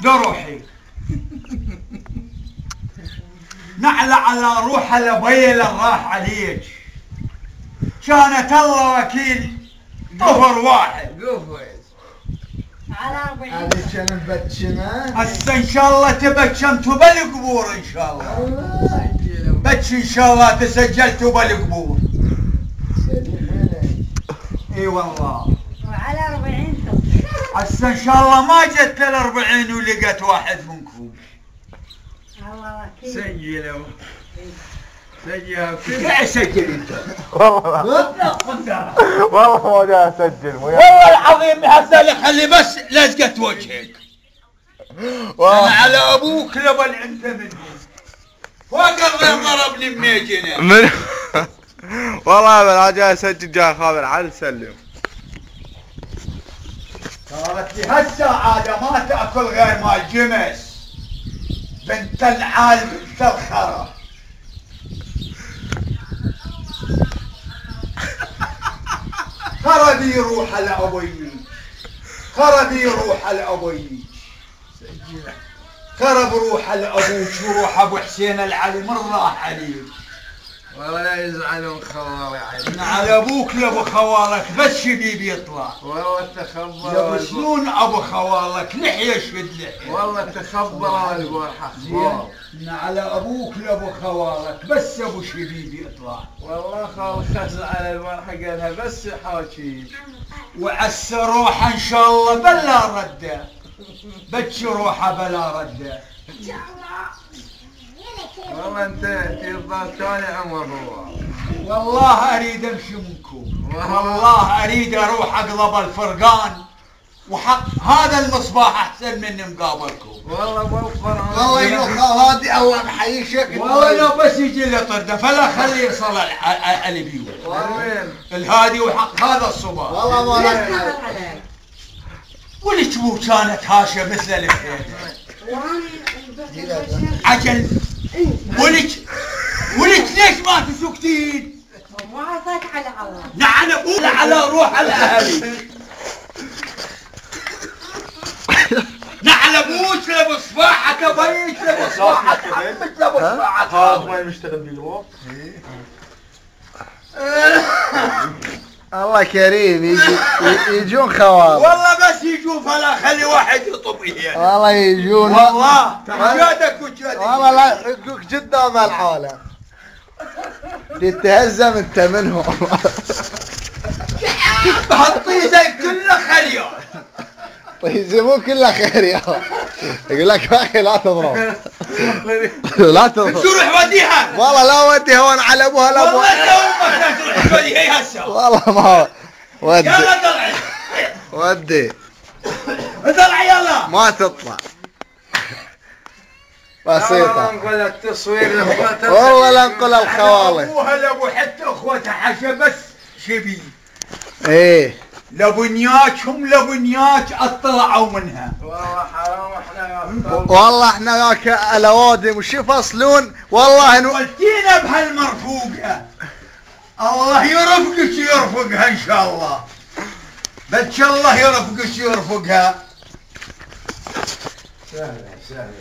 روحي نعلى على روح لبي اللي راح عليك. كانت الله وكيل طفر واحد. على 40. هذه كان مبتشمه. هسه ان شاء الله تبتشمتوا بالقبور ان شاء الله. بتش ان شاء الله تسجلتوا بالقبور. اي والله. وعلى 40 هسه ان شاء الله ما جت ال40 ولقيت واحد منكم. الله وكيل. سجلوا سجلوا كيف سجل انت؟ والله ما جاي اسجل والله العظيم هسه خلي بس لزقت وجهك. انا على ابوك لبل انت مني. فوق الغير ضربني بميجنه. من والله انا جاي اسجل جاي خابر على سلم. صارت لي هسه عاده ما تاكل غير مال جمس. بنت العالم بنت الخرا. خربي روح لأبوي. خربي روح لأبوي. خرب روح لأبوك وروح أبو حسين العلي من راح عليك. والله لا يزعلون خوالي عيني. على أبوك لأبو خوالك بس شبيب يطلع. والله تخبر لأبو شلون أبو خوالك لحية شد لحية. والله تخبر البارحة خبار. على أبوك لأبو خوالك بس أبو شبيب يطلع. والله خال خزل على البارحة قالها بس حاكي. وعس روحه إن شاء الله بلا ردة. بتش روحه بلا ردة. والله انت يفضل ثاني عمر هو. والله اريد امشي منكم. والله اريد اروح اقلب الفرقان. وحق هذا المصباح احسن مني مقابلكم. والله بوفر والله يا هادي الله محيشك. والله لو بس يجي لي طرده فلا خليه يصل البيوت. وين؟ الهادي وحق هذا الصباح. والله ما لك. ولك مو كانت هاشه مثل الفيل. عجل. ولك ليش ما تسكتين؟ مو عصاك على الله. نعم ابوك على روح الاهلي. نعم ابوك لابو صباحك ابيك لابو صباحك عمك لابو صباحك. هذا ما يشتغل بالوقت. الله كريم يجون خوال. والله بس يجون فلا خلي واحد يطب اياه. والله يجون. والله جادك وجادك. والله لا يحقوك قدام العالم. تتهزم انت منهم. بهالطيزه كله خليه. يهزمون كله خير يا يقول لك يا اخي لا تضرب. لا تضرب. تروح وديها. والله لا وديها وانا على ابوها لا والله انت امك تروح توديها هسه. والله ما ودي. يلا طلعي. ودي. طلع يلا. ما تطلع. بسيطة. نقول التصوير والله لا نقول الخوالي. ابوها لابو حتى اخوتها حاشا بس شبي. ايه. لبنياك هم لبنياك اطلعوا منها. والله حرام احنا. والله احنا ياك الاوادم وش يفصلون والله ولتينا بهالمرفوقه. الله يرفقك يرفقها ان شاء الله. بس الله يرفقك يرفقها. سهلة سهلة.